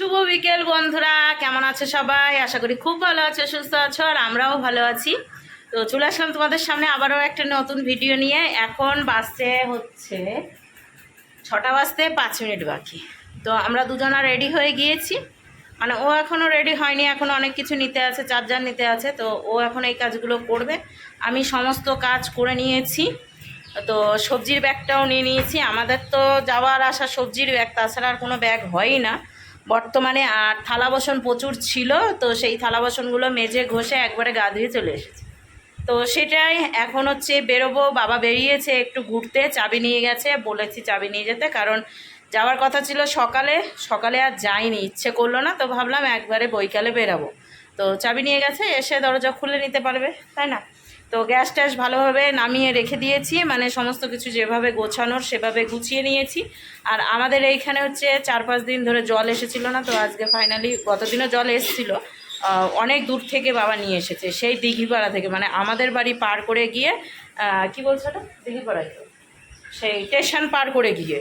শুভ বিকেল বন্ধুরা, কেমন আছো সবাই? আশা করি খুব ভালো আছো, সুস্থ আছো, আর আমরাও ভালো আছি। তো চলে আসলাম তোমাদের সামনে আবারও একটা নতুন ভিডিও নিয়ে। এখন বাজতে হচ্ছে 6টা বাজতে 5 মিনিট বাকি। তো আমরা দুজনা রেডি হয়ে গিয়েছি, মানে ও এখনও রেডি হয়নি, এখন অনেক কিছু নিতে আছে, চার্জার নিতে আছে, তো ও এখন এই কাজগুলো করবে। আমি সমস্ত কাজ করে নিয়েছি। তো সবজির ব্যাগটাও নিয়ে নিয়েছি। আমাদের তো যাওয়ার আসা সবজির ব্যাগ, তাছাড়া আর কোনো ব্যাগ হয়ই না বর্তমানে। আর থালা বাসন প্রচুর ছিল, তো সেই থালা বাসনগুলো মেজে ঘষে একবারে গা ধুয়ে চলে এসেছি। তো সেটাই এখন হচ্ছে বেরোবো। বাবা বেরিয়েছে একটু ঘুরতে, চাবি নিয়ে গেছে, বলেছি চাবি নিয়ে যেতে, কারণ যাওয়ার কথা ছিল সকালে, সকালে আর যাইনি, ইচ্ছে করলো না, তো ভাবলাম একবারে বৈকালে বেরাবো। তো চাবি নিয়ে গেছে, এসে দরজা খুলে নিতে পারবে, তাই না? তো গ্যাস ট্যাস ভালোভাবে নামিয়ে রেখে দিয়েছি, মানে সমস্ত কিছু যেভাবে গোছানোর সেভাবে গুছিয়ে নিয়েছি। আর আমাদের এইখানে হচ্ছে 4-5 দিন ধরে জল এসেছিলো না, তো আজকে ফাইনালি, গতদিনও জল এসেছিলো, অনেক দূর থেকে বাবা নিয়ে এসেছে, সেই দিঘিপাড়া থেকে, মানে আমাদের বাড়ি পার করে গিয়ে, কি বলছো ওটা, দিঘিপাড়ায়, সেই স্টেশন পার করে গিয়ে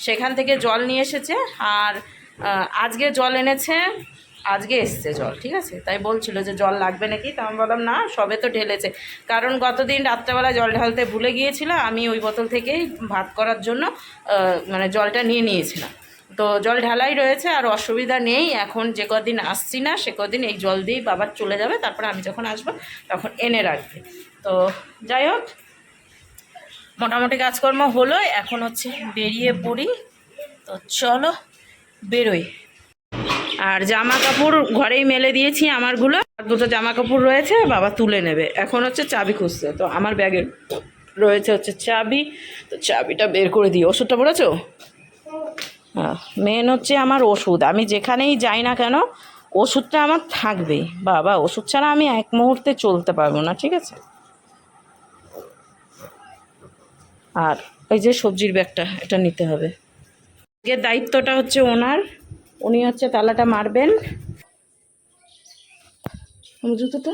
সেখান থেকে জল নিয়ে এসেছে। আর আজকে জল এনেছে, আজকে এসছে জল, ঠিক আছে। তাই বলছিল যে জল লাগবে নাকি, তা আমি বললাম না, সবে তো ঢেলেছে। কারণ গতদিন রাত্রেবেলা জল ঢালতে ভুলে গিয়েছিল, আমি ওই বোতল থেকেই ভাত করার জন্য মানে জলটা নিয়ে নিয়েছিলাম। তো জল ঢালাই রয়েছে, আর অসুবিধা নেই। এখন যে কদিন আসছি না সে কদিন এই জল দিয়েই বাবার চলে যাবে, তারপরে আমি যখন আসবো তখন এনে রাখবে। তো যাই হোক, মোটামুটি কাজকর্ম হলো, এখন হচ্ছে বেরিয়ে পড়ি। তো চলো বেরোই। আর জামা কাপড় ঘরেই মেলে দিয়েছি আমারগুলো, আর দুটো জামা কাপড় রয়েছে, বাবা তুলে নেবে। এখন হচ্ছে চাবি খুঁজছে, তো আমার ব্যাগে রয়েছে হচ্ছে চাবি, তো চাবিটা বের করে দিই। ওষুধটা বলেছো? হ্যাঁ, মেন হচ্ছে আমার ওষুধ। আমি যেখানেই যাই না কেন ওষুধটা আমার থাকবেই। বাবা, ওষুধ ছাড়া আমি এক মুহূর্তে চলতে পারবো না, ঠিক আছে। আর এই যে সবজির ব্যাগটা, এটা নিতে হবে। এর দায়িত্বটা হচ্ছে ওনার, উনি হচ্ছে তালাটা মারবেন। জুতোটা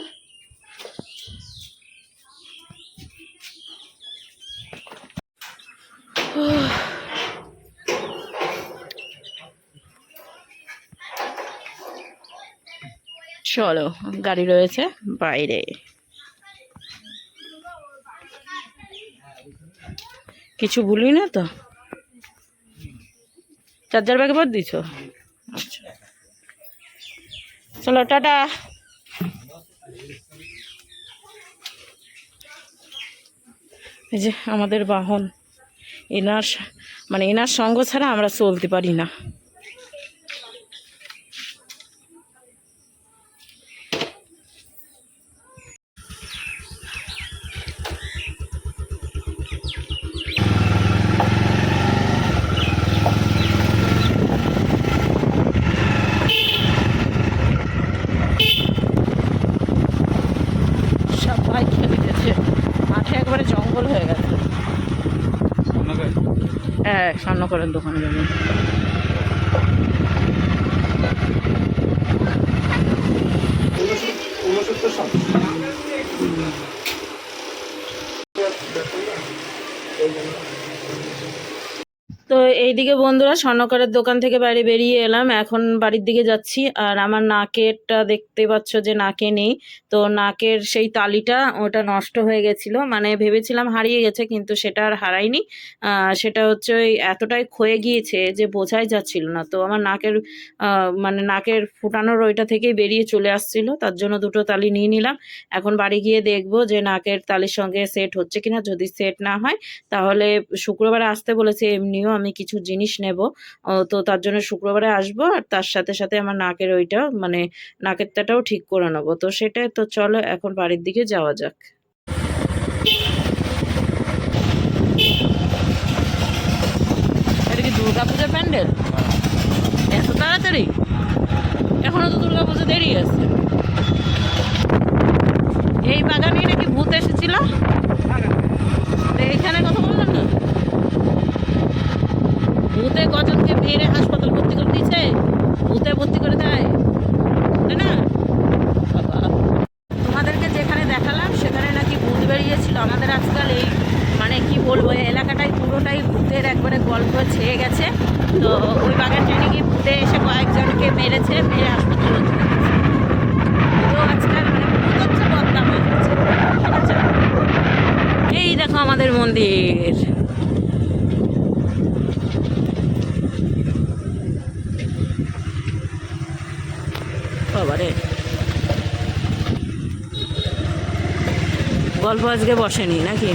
চলো, গাড়ি রয়েছে বাইরে। কিছু ভুলি না তো? চার্জার ব্যাগে ভর দিছ? আচ্ছা, চলো টাটা। এই যে আমাদের বাহন, এনার মানে এনার সঙ্গ ছাড়া আমরা চলতে পারি না। সবাই খেলে গেছে, মাঠে একবারে জঙ্গল হয়ে গেছে। হ্যাঁ, স্বর্ণকরের দোকানে যাবেন। তো এইদিকে বন্ধুরা, স্বর্ণকারের দোকান থেকে বাইরে বেরিয়ে এলাম, এখন বাড়ির দিকে যাচ্ছি। আর আমার নাকেরটা দেখতে পাচ্ছ যে নাকে নেই, তো নাকের সেই তালিটা ওটা নষ্ট হয়ে গেছিলো, মানে ভেবেছিলাম হারিয়ে গেছে, কিন্তু সেটা আর হারায়নি। সেটা হচ্ছে ওই এতটাই ক্ষয়ে গিয়েছে যে বোঝাই যাচ্ছিল না। তো আমার নাকের মানে নাকের ফুটানোর ওইটা থেকেই বেরিয়ে চলে আসছিল, তার জন্য দুটো তালি নিয়ে নিলাম। এখন বাড়ি গিয়ে দেখবো যে নাকের তালির সঙ্গে সেট হচ্ছে কিনা। যদি সেট না হয় তাহলে শুক্রবারে আসতে বলেছে, এমনিও আমি কিছু জিনিস নেব, তো তার জন্য শুক্রবারে আসবো। আর তার সাথে সাথে আমার নাকের ওইটা মানে নাকের তাটাও ঠিক করে নেবো। তো সেটাই, তো চলো এখন বাড়ির দিকে যাওয়া যাক। এটা কি দুর্গাপূজার প্যান্ডেল? এত তাড়াতাড়ি? এখনো তো দুর্গাপূজা দেরি আছে। এই বাগানে নাকি ভূত এসেছিল, এইখানে কথা বললাম না, ভূতে কজনকে মেরে হাসপাতাল ভর্তি করে দিয়েছে, ভূতে ভর্তি করে দেয়, তাই না? তোমাদেরকে যেখানে দেখালাম সেখানে নাকি ভূত বেরিয়েছিল। আমাদের আজকাল এই মানে কি বলবো, এই এলাকাটাই পুরোটাই ভূতের একবারে গল্প ছেয়ে গেছে। তো ওই বাগান ট্রেনে গিয়ে ভূতে এসে কয়েকজনকে মেরে দিয়েছে, মেয়ে হাসপাতালে ভর্তি করেছে। তো আজকাল মানে প্রচুর বদনাম হয়ে যাচ্ছে, ঠিক আছে। এই দেখো আমাদের মন্দির, বাবারে গল্প আজকে বসেনি নাকি?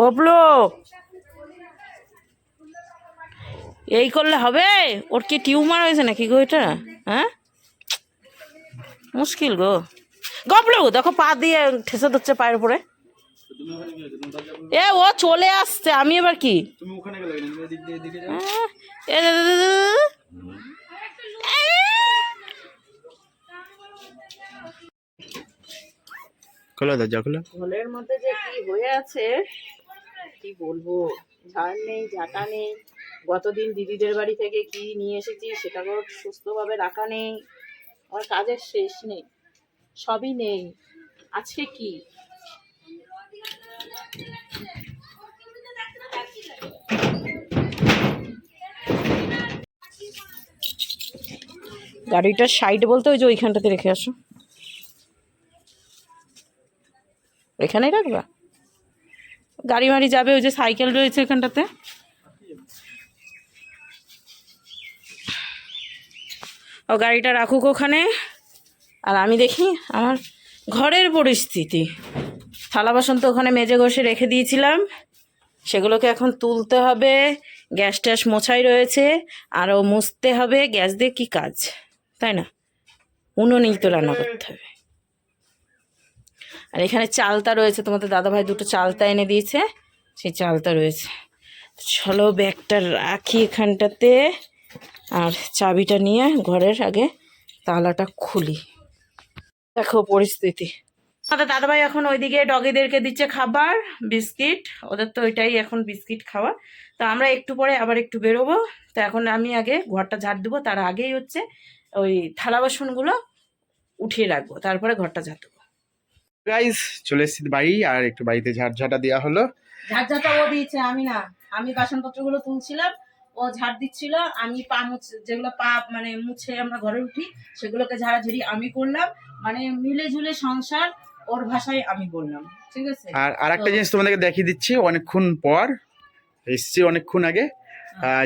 ওপলো এই করলে হবে? ওর কি টিউমার হয়েছে নাকি গো এটা? হ্যাঁ, মুশকিল গো। গপলো দেখো পা দিয়ে ঠেসে দিচ্ছে পায়ের উপরে। এ ও চলে আসছে, আমি এবার কি? খোলা দরজা খোলা। ঘরের মধ্যে যে কি হয়ে আছে কি বলবো, ঝাড় নেই ঝাঁটা নেই। গতদিন দিদিদের বাড়ি থেকে কি নিয়ে এসেছি সেটাকেও সুস্থভাবে রাখা নেই, আমার কাজের শেষ নেই, সবই নেই। আজকে কি গাড়িটার সাইড বলতে ওই যে ওইখানটাতে রেখে আসো, এখানেই রাখবা। গাড়ি মাড়ি যাবে, ওই যে সাইকেল রয়েছে এখানটাতে। ও গাড়িটা রাখুক ওখানে, আর আমি দেখি আমার ঘরের পরিস্থিতি। থালা বাসন তো ওখানে মেজে ঘষে রেখে দিয়েছিলাম, সেগুলোকে এখন তুলতে হবে। গ্যাস ট্যাস মোছাই রয়েছে, আরও মুছতে হবে। গ্যাস দিয়ে কী কাজ, তাই না? উনুনেই তো রান্না করতে হবে। আর এখানে চালতা রয়েছে, তোমাদের দাদাভাই দুটো চালতা এনে দিয়েছে, সেই চালতা রয়েছে। চলো ব্যাগটা রাখি এখানটাতে, আর চাবিটা নিয়ে ঘরের আগে তালাটা খুলি। দেখো পরিস্থিতি। আমাদের দাদাভাই এখন ওইদিকে ডগিদেরকে দিচ্ছে খাবার, বিস্কিট। ওদের তো ওইটাই এখন বিস্কিট খাওয়া। তো আমরা একটু পরে আবার একটু বেরোবো। তো এখন আমি আগে ঘরটা ঝাড় দেবো, তার আগেই হচ্ছে ওই থালা বাসনগুলো উঠিয়ে রাখবো, তারপরে ঘরটা ঝাড় দেবো। গাইস চলে এসেছি বাড়ি, আর একটু বাড়িতে ঝাড়ঝাটা দেওয়া হলো। ঝাড়ঝাটা ও দিয়েছে, আমি না। আমি বাসনপত্রগুলো তুলছিলাম, ও ঝাড় দিচ্ছিল। আমি পা মুছে, যেগুলো পা মানে মুছে আমরা ঘরে উঠি সেগুলোকে ঝাড়াঝাড়ি আমি করলাম। মানে মিলে ঝুলে সংসার, ওর ভাষায় আমি বললাম, ঠিক আছে। আর একটা জিনিস তোমাদেরকে দেখিয়ে দিচ্ছি, অনেকক্ষণ পর এসছি, অনেকক্ষণ আগে,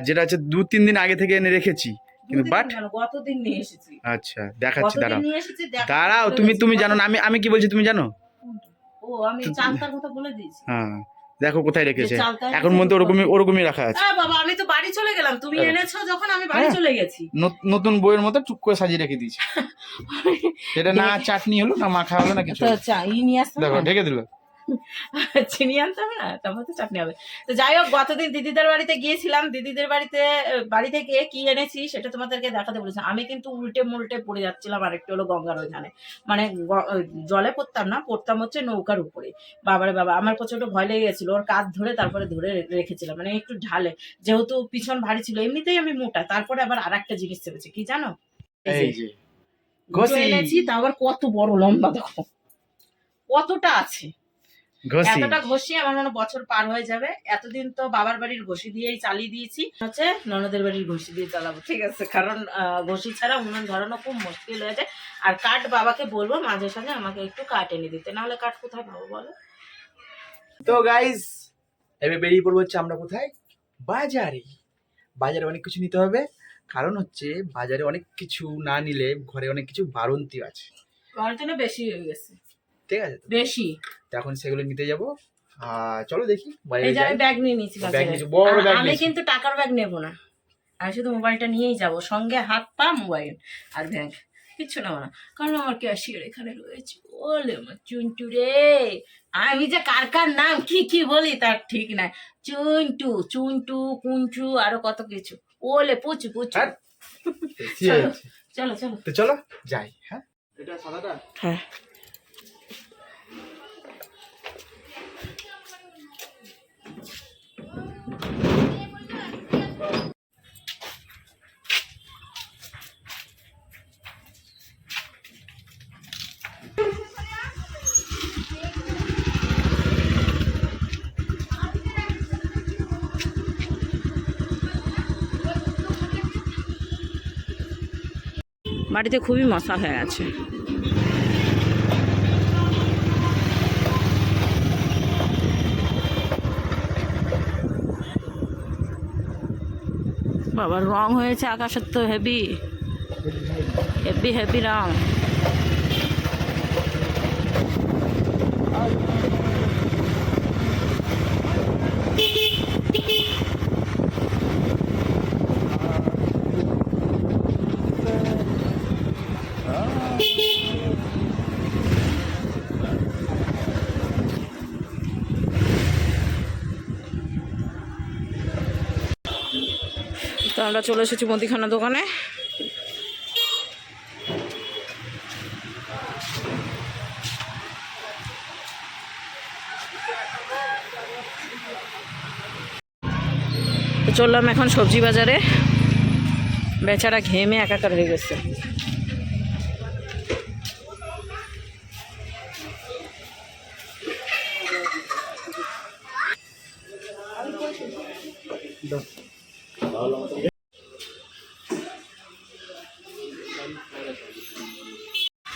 যেটা হচ্ছে 2-3 দিন আগে থেকে এনে রেখেছি, কিন্তু বাট গতদিন নিয়ে এসেছি। আচ্ছা দেখাচ্ছি, দাঁড়াও নিয়ে এসেছি, দাঁড়াও, তুমি জানো না আমি কি বলছি তুমি জানো? ও আমি চালতার কথা বলে দিয়েছি। হ্যাঁ দেখো কোথায় রেখেছে, এখন মধ্যে ওরকমই রাখা আছে। বাবা আমি তো বাড়ি চলে গেলাম, তুমি এনেছো যখন আমি বাড়ি চলে গেছি। নতুন বইয়ের মতো টুক করে সাজিয়ে রেখে দিয়েছি। এটা না চাটনি হলো না মাখা হলো না কিছু, দেখো ঢেকে দিল। চিনি আনতে হবে না, তারপর তো চাটনি হবে। তো যাই হোক, গতদিন দিদিদের বাড়িতে গিয়েছিলাম, দিদিদের বাড়ি থেকে কি এনেছি সেটা তোমাদেরকে দেখাতে বলেছি। আমি কিন্তু উল্টে মুল্টে পড়ে যাচ্ছিলাম, আরেকটু হলো গঙ্গার ওইখানে, মানে জলে পড়তাম না, পড়তাম হচ্ছে নৌকার উপরে। বাবারে বাবা, আমার প্রচন্ড ভয় লেগে গেছিল। ওর কাঁধ ধরে তারপরে ধরে রেখেছিলাম, মানে একটু ঢালে, যেহেতু পিছন ভারী ছিল, এমনিতেই আমি মোটা। তারপরে আবার আর একটা জিনিস চেপেছি, কি জানো? এনেছি, তা আবার কত বড় লম্বা, দেখো কতটা আছে। এতটা ঘষি আমার মনে বছর পার হয়ে যাবে। এতদিন তো বাবার বাড়ির ঘষি দিয়েই চালিয়ে দিয়েছি, হচ্ছে ননদের বাড়ির ঘষি দিয়ে চালাবো, ঠিক আছে। কারণ ঘষি ছাড়া উনুন ধরানো খুব মুশকিল হয়ে যায়। আর কাঠ বাবাকে বলবো মাঝে সাঝে আমাকে একটু কাঠ এনে দিতে, নাহলে কাঠ কোথায় পাবো বলো? তো গাইস এবার বেরিয়ে পড়বো হচ্ছে আমরা কোথায়, বাজারে অনেক কিছু নিতে হবে। কারণ হচ্ছে বাজারে অনেক কিছু না নিলে ঘরে অনেক কিছু বাড়ন্তি আছে, বাড়িতে বেশি হয়ে গেছে, ঠিক আছে বেশি। এখন সেগুলো নিতে যাবো। চলো দেখি ব্যাগ নিয়ে নিয়েছি, আমি কিন্তু টাকার ব্যাগ নেবো না, আমি শুধু মোবাইলটা নিয়েই যাবো, সঙ্গে হাত পা মোবাইল আর ব্যাগ, কিচ্ছু নেবো না। কারণ আমার ক্যাশিয়ার এখানে রয়েছে। বলে আমার চুন্টু রে, আমি যে কার কার নাম কি বলি তার ঠিক নাই। চুন্টু চুন্টু কুঞ্চু আরো কত কিছু ওলে পুচু পুচু। চলো চলো তো চলো যাই। হ্যাঁ এটা সাদাটা, হ্যাঁ বাড়িতে খুবই মশা হয়ে আছে। বাবার রং হয়েছে আকাশের তো হেভি হেভি হেভি রং। তো আমরা চলে এসেছি মুদিখানা দোকানে। তো চললাম এখন সবজি বাজারে। বেচারা ঘেমে একাকার হয়ে গেছে।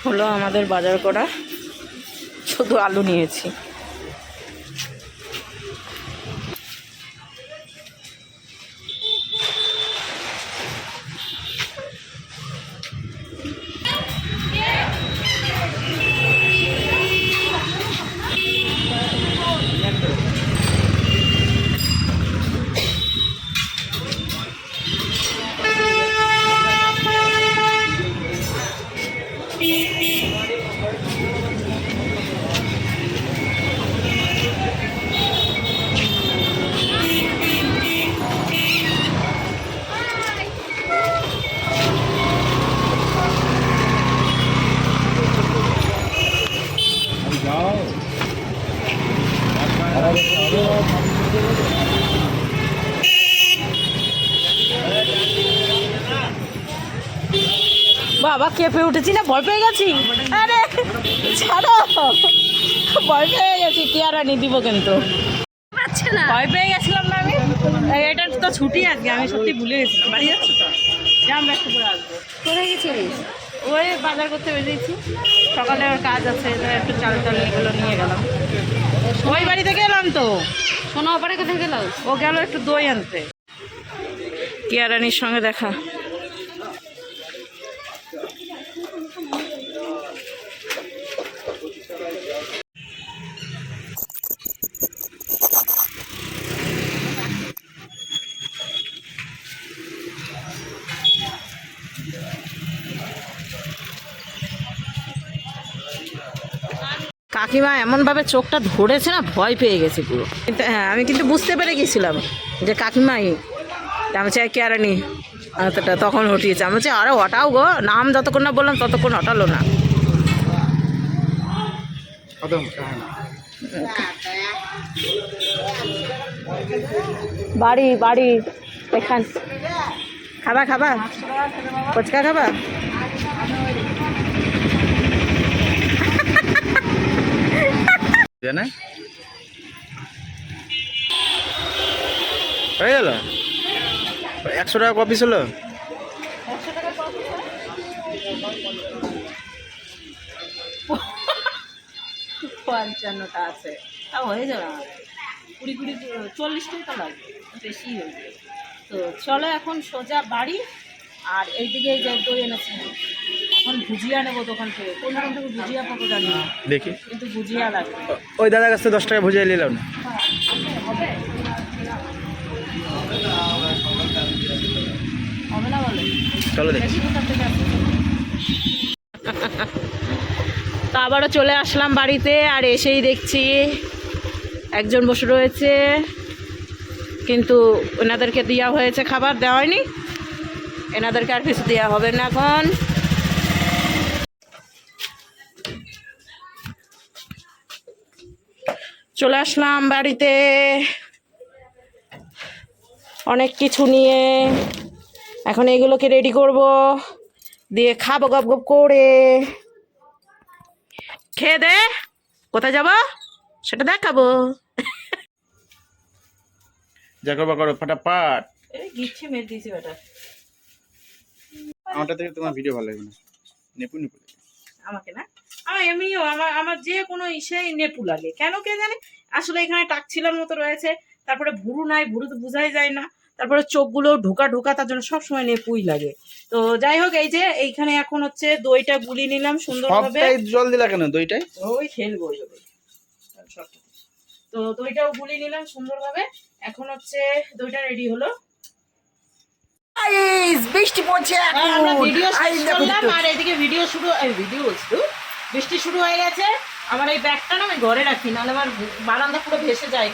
হলো আমাদের বাজার করা, শুধু আলু নিয়েছি। বাবা কেঁপে উঠেছি না, ভয় পেয়ে গেছি। আরে ছাড়ো, ভয় পেয়ে গেছি। কি আর আনি দিব কিন্তু ভয় পেয়ে গেছিলাম না আমি। এটা তো ছুটি আজকে, আমি সত্যি ভুলে গেছিলাম। বাড়ি যাচ্ছ তো, জাম ব্যস্ত করে আসবো। কোথায় গেছিলিস? ওই বাজার করতে বেরিয়েছি, সকালে ওর কাজ আছে, একটু চাল টাল এগুলো নিয়ে গেলাম। ওই বাড়ি থেকে এলাম তো। সোনা অপারে কোথায় গেল? ও গেল একটু দই আনতে। কিয়ারানির সঙ্গে দেখা। কাকিমা এমনভাবে চোখটা ধরেছে না, ভয় পেয়ে গেছে পুরো। কিন্তু হ্যাঁ, আমি কিন্তু বুঝতে পেরে গেছিলাম যে কাকিমাই। আমি চাই কেয়ারানি এতটা তখন হটিয়েছে। আমি চাই আরে হটাও গো, নাম যতক্ষণ না বললাম ততক্ষণ হটালো না। বাড়ি বাড়ি এখান খাবা খাবা, ফুচকা খাবা? জানে হয়ে গেল 100 টাকা কপি ছিল। 55টা আছে, তাও হয়ে যাবে। 20-40 টাকা লাগবে, বেশি হয়ে যাবে। তো চলো এখন সোজা বাড়ি। আর এইদিকে যে দই এনেছি, এখন ভুজিয়া নেবো দোকান থেকে। কোন দোকান থেকে ভুজিয়া পাবো জানি না, দেখি কিন্তু ভুজিয়া লাগবে। ওই দাদার কাছ থেকে 10 টাকা ভুজিয়ে নিলাম না। হবে হবে না বলে? চলো দেখি। দেখি কোথা থেকে আসবে। তো আবারও চলে আসলাম বাড়িতে। আর এসেই দেখছি একজন বসে রয়েছে, কিন্তু ওনাদেরকে দেওয়া হয়েছে খাবার, দেওয়া হয়নি। এনাদেরকে আর কিছু দেওয়া হবে না এখন। চলে আসলাম বাড়িতে অনেক কিছু নিয়ে। এখন এগুলোকে রেডি করব, দিয়ে খাবো গপ গপ করে। খেয়ে দে কোথায় যাব সেটা দেখাবো। যা করবা করো ফটাফট। এই গিচ্ছে মেরে দিয়েছি বেটা। আমারটা থেকে তোমার ভিডিও ভালো লাগবে না। নেপু নেপু লাগে। আমাকে না, আমার এমনিও আমার যে কোনো ইসেই নেপু লাগে, কেন কে জানে। আসলে এখানে টাকছিলার মতো রয়েছে, তারপরে ভুরু নাই, ভুরু তো বোঝাই যায় না, তারপরে চোখগুলো ঢোকা ঢোকা, তার জন্য সবসময় নেপুই লাগে। তো যাই হোক, এই যে এইখানে এখন হচ্ছে দইটা গুলি নিলাম সুন্দরভাবে। সবটাই জল দিলা কেন দইটাই? ওই খেলবো ওই দই। তো দইটাও গুলি নিলাম সুন্দরভাবে, এখন হচ্ছে দইটা রেডি হলো। বৃষ্টি পড়ছে আমরা ভিডিও শেষ করলাম, আর এদিকে ভিডিও শুরু বৃষ্টি শুরু হয়ে গেছে। আমার এই ব্যাগটা না আমি ঘরে রাখি, নাহলে আমার বারান্দা পুরো ভেসে যায়।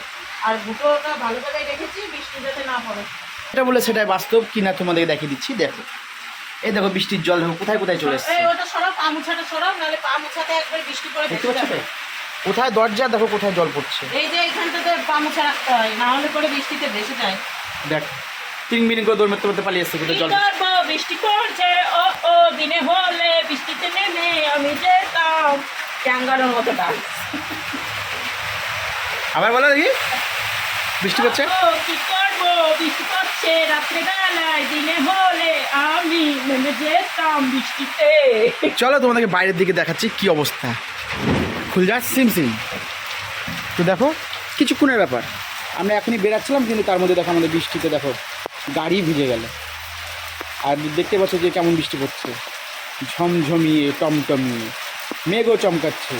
আর গুটোটা ভালো জায়গায় রেখেছি, বৃষ্টি যাতে না পড়ে। এটা বলে সেটাই বাস্তব কিনা তোমাদেরকে দেখিয়ে দিচ্ছি। দেখো এই দেখো বৃষ্টির জল দেখো কোথায় কোথায় চলে এসেছে। এই ওটা সরাও, পা মুছাটা সরাও, নাহলে পা মুছাতে একবার বৃষ্টি পড়ে দেখতে ভেসে পাচ্ছ যাবে। তো? কোথায় দরজা দেখো কোথায় জল পড়ছে। এই যে এইখানটাতে পা মুছা রাখতে হয়, না হলে পরে বৃষ্টিতে ভেসে যায়। দেখ 3 মিনিট করে দৌড় মারতে মারতে পালিয়ে এসছে কোথায় কি জল। করবো, বৃষ্টি পড়ছে, ও ও দিনে হলে বৃষ্টিতে নেমে আমি যেতাম ক্যাঙ্গারোর মতো ডান্স। আবার বলো দেখি বৃষ্টি পড়ছে। ও কি করবো, বৃষ্টি পড়ছে রাত্রে বেলায়, দিনে হলে আমি নেমে যেতাম বৃষ্টিতে। চলো তোমাদেরকে বাইরের দিকে দেখাচ্ছি কি অবস্থা। খুল যা সিম সিম। তো দেখো কিছুক্ষণের ব্যাপার, আমরা এখনই বেরাচ্ছিলাম, কিন্তু তার মধ্যে দেখো আমাদের বৃষ্টিতে দেখো গাড়ি ভিজে গেল। আর দেখতে পাচ্ছ যে কেমন বৃষ্টি পড়ছে, ঝমঝমিয়ে টমটমিয়ে, মেঘও চমকাচ্ছে।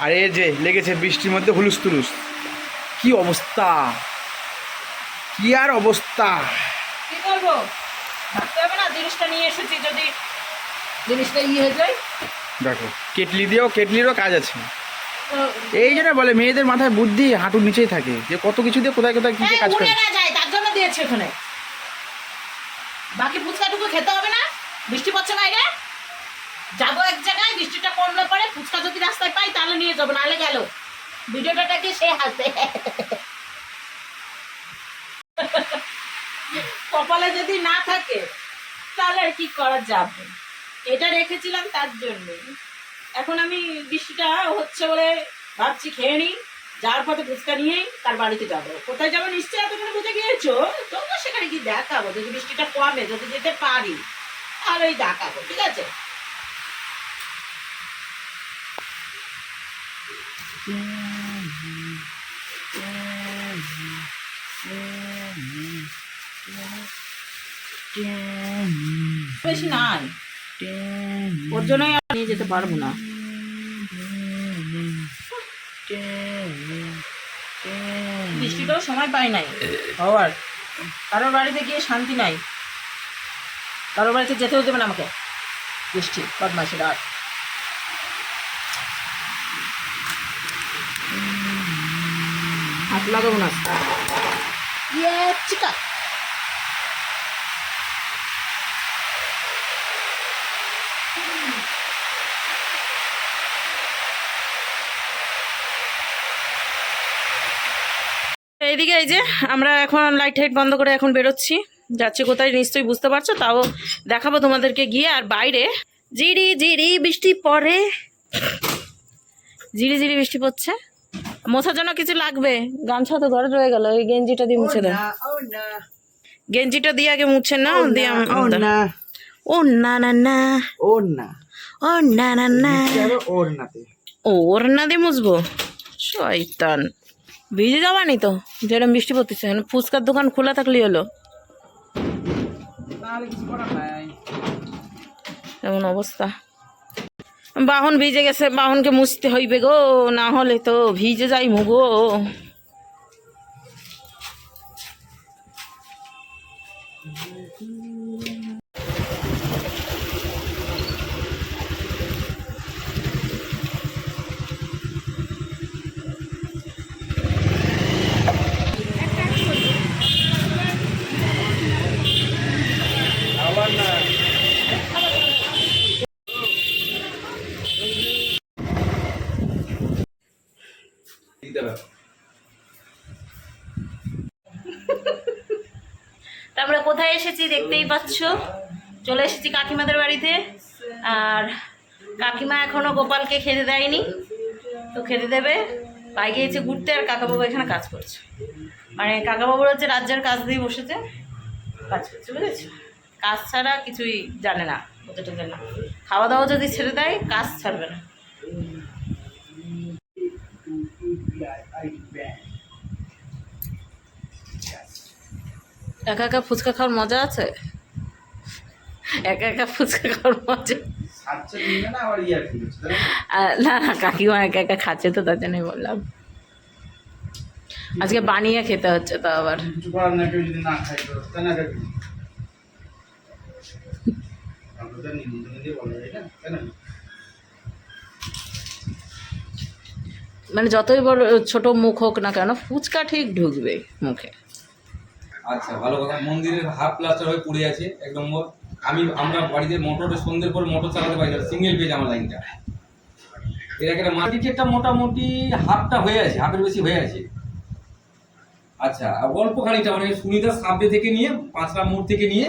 আর এই যে লেগেছে বৃষ্টির মধ্যে হুলুস তুলুস। কি অবস্থা, কি আর অবস্থা। কি করবো, থাকতে হবে না, জিনিসটা নিয়ে এসেছি, যদি জিনিসটা হয়ে যায়। দেখো কেটলি দিয়েও, কেটলিরও কাজ আছে। তো এই জন্য বলে মেয়েদের মাথায় বুদ্ধি হাঁটুর নিচেই থাকে, যে কত কিছু দিয়ে কোথায় কোথায় কি কাজ করে। উড়ে না যায়, তার জন্য দিয়েছে ওখানে। বাকি ফুচকাটুকু খেতে হবে না, বৃষ্টি পড়ছে বাইরে, যাবো এক জায়গায়, বৃষ্টিটা কমলে পরে ফুচকা যদি রাস্তায় পাই তাহলে নিয়ে যাবো, নাহলে গেল। ভিডিওটাকে সে হাসে, কপালে যদি না থাকে তাহলে আর কি করা যাবে। এটা রেখেছিলাম তার জন্য। এখন আমি বৃষ্টিটা হচ্ছে বলে ভাবছি খেয়ে নিই, যাওয়ার পথে ফুচকা নিয়েই তার বাড়িতে যাবো। কোথায় যাবো নিশ্চয়ই এতক্ষণ বুঝে গিয়েছো, তবুও সেখানে কি দেখাবো, যদি বৃষ্টিটা কমে, যদি যেতে পারি তাহলে ওই দেখাবো, ঠিক আছে। বেশি নাই, ওর জন্যই আর নিয়ে যেতে পারবো না। বৃষ্টিটাও সময় পাই নাই হওয়ার, কারোর বাড়িতে গিয়ে শান্তি নাই, কারোর বাড়িতে যেতেও দেবে না আমাকে বৃষ্টি, বদমাইশের। আর হাত লাগাবো না, চিকা। এইদিকে এই যে আমরা এখন লাইট টাইট বন্ধ করে এখন বেরোচ্ছি, যাচ্ছি কোথায় নিশ্চয়ই বুঝতে পারছো, তাও দেখাবো তোমাদেরকে গিয়ে। আর বাইরে ঝিরি ঝিরি বৃষ্টি পড়ে, ঝিরি ঝিরি বৃষ্টি পড়ছে। মোছার জন্য কিছু লাগবে, গামছা তো ঘরে রয়ে গেল, এই গেঞ্জিটা দিয়ে মুছে দেন। গেঞ্জিটা দিয়ে আগে মুছে না, দিয়ে ও না না না, ওর না, ও না না না, ওর নাতে ওর না দিয়ে মুছবো, শয়তান। ভিজে যাবানি তো, যেরকম বৃষ্টি পড়তেছে। ফুচকার দোকান খোলা থাকলেই হলো, তাহলে কিছু করার নাই। এমন অবস্থা। বাহন ভিজে গেছে, বাহনকে মুছতে হইবে গো, না হলে তো ভিজে যাই মুগো। আমরা কোথায় এসেছি দেখতেই পাচ্ছ, চলে এসেছি কাকিমাদের বাড়িতে। আর কাকিমা এখনো গোপালকে খেতে দেয়নি, তো খেতে দেবে। ভাই গিয়েছে ঘুরতে, আর কাকাবাবু এখানে কাজ করছে। মানে কাকাবাবুর হচ্ছে রাজ্যের কাজ দিয়ে বসেছে, কাজ করছে, বুঝেছো? কাজ ছাড়া কিছুই জানে না। ওদের না, খাওয়া দাওয়া যদি ছেড়ে দেয় কাজ ছাড়বে না। একা একা ফুচকা খাওয়ার মজা আছে, একা একা ফুচকা খাওয়ার মজা। না না, কাকিমা একা একা খাচ্ছে তো তার জন্যই বললাম। আজকে বানিয়ে খেতে হচ্ছে তো আবার। মানে যতই বড় ছোট মুখ হোক না কেন, ফুচকা ঠিক ঢুকবে মুখে। আচ্ছা, ভালো কথা। মন্দিরের হাফ প্লাস্টার হয়ে পড়ে আছে 1 নম্বর। আমরা বাড়িতে মোটরে সন্ধ্যের পর মোটর চালাতে পারি না, সিঙ্গেল পেজ আমার লাইনটা। এর একটা মাটিটা মোটামুটি হাফটা হয়ে আছে, হাফের বেশি হয়ে আছে। আচ্ছা, আর অল্প খানিকটা মানে সুনিতা সাবডে থেকে নিয়ে 5টা মোড় থেকে নিয়ে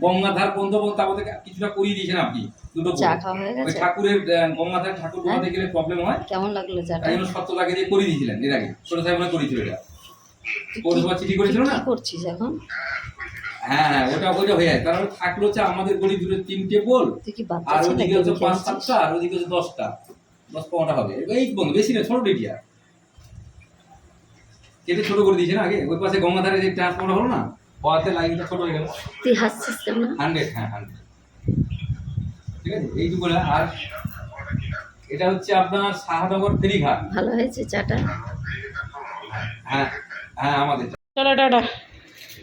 গঙ্গাধার পর্যন্ত তারপর কিছুটা করিয়ে দিয়েছেন আপনি। দুটো চা খাওয়া হয়ে গেছে? ঠাকুরের গঙ্গাধার ঠাকুর ঢোকাতে গেলে প্রবলেম হয়, কেমন লাগলো চাটা? তাই জন্য 70 টাকা দিয়ে করিয়ে দিয়েছিলেন এর আগে। ছোট সাহেব মনে করিয়েছিল এটা, পৌরসভা চিঠি করেছিল না? কি করছিস এখন? হ্যাঁ, ওটা হয়ে যায়। কারণ থাকলো হচ্ছে আমাদের গলি দুটো 3টে পোল, তুই কি বাচ্চা আর ছেলে ওদিকে হচ্ছে গেম 5-7টা, আর ওদিকে হচ্ছে 10টা, 10-15টা হবে। এই বন্ধু বেশি না, ছোট ডেটিয়া কেটে ছোট করে দিয়েছে না আগে। ওই পাশে গঙ্গাধারে যে ট্রান্সফর্মার হলো না, ওয়াতে লাইনটা ছোট হয়ে গেল। তুই হাসছিস কেন? 100, হ্যাঁ 100, ঠিক আছে। এইটুকু না। আর এটা হচ্ছে আপনার শাহনগর ফেরিঘাট। ভালো হয়েছে চাটা? হ্যাঁ হ্যাঁ, আমাদের। চলো টাটা।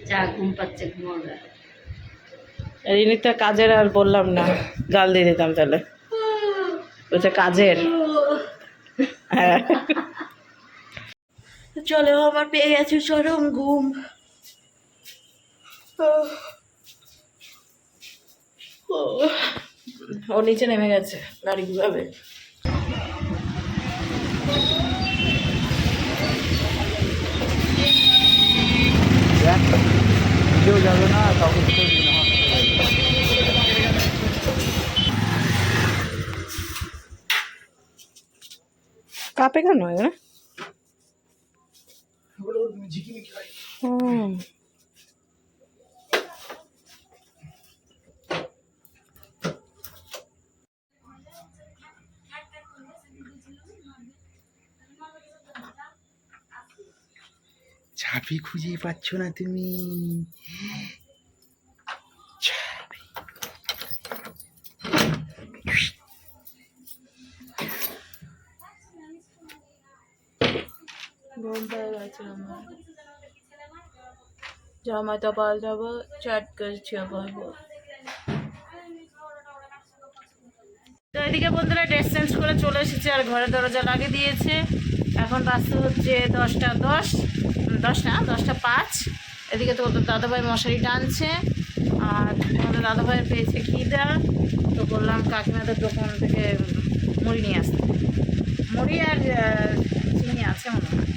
চা ঘুম পাচ্ছে, ঘুমাবে। রিনিতা কাজের আর বললাম না, গাল দিয়ে দিতাম তাহলে। ওটা কাজের। হ্যাঁ, চলো, আমার পেয়ে গেছে চরম ঘুম। ও নিচে নেমে গেছে, গাড়ি কিভাবে। কেউ যাবে না, কাউকে কাপে কেন হয় না? চাবি খুঁজে পাচ্ছ না তুমি? জামাটা পাল্টাবো, চ্যাট করছে বলবো। তো এদিকে বন্ধুরা ড্রেস চেঞ্জ করে চলে এসেছে, আর ঘরে দরজা লাগিয়ে দিয়েছে। এখন বাজতে হচ্ছে 10:10, 10 না 10:05। এদিকে তো ওদের দাদাভাই মশারি টানছে, আর আমাদের দাদাভাইয়ের পেয়েছে খিদা। তো বললাম কাকিমাদের দোকান থেকে মুড়ি নিয়ে আসতে। মুড়ি আর চিনি আছে মনে হয়,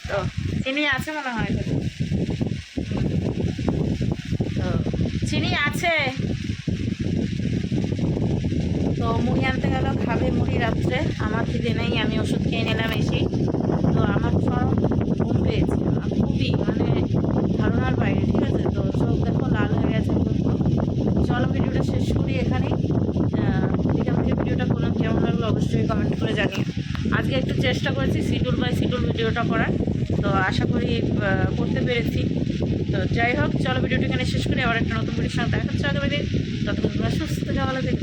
তো চিনি আছে মনে হয়, তো চিনি আছে। তো মুড়ি আনতে গেল, খাবে মুড়ি রাত্রে। আমার খিদে নেই, আমি ওষুধ খেয়ে নিলাম এসেই। তো আমার সব ঘুম পেয়েছে, খুবই মানে ধারণার বাইরে, ঠিক আছে। তো চোখ দেখো লাল হয়ে গেছে পুরো। চলো ভিডিওটা শেষ করি এখানেই। ভিডিওটা কোনো কেমন লাগলো অবশ্যই কমেন্ট করে জানিয়ে। আজকে একটু চেষ্টা করেছি শিডিউল বাই শিডিউল ভিডিওটা করার, তো আশা করি করতে পেরেছি। তো যাই হোক, চলো ভিডিওটা এখানে শেষ করি। আবার একটা নতুন ভিডিওর সঙ্গে দেখা হচ্ছে আগামী দিন। ততক্ষণ সুস্থ থাকা, ভালো থেকে।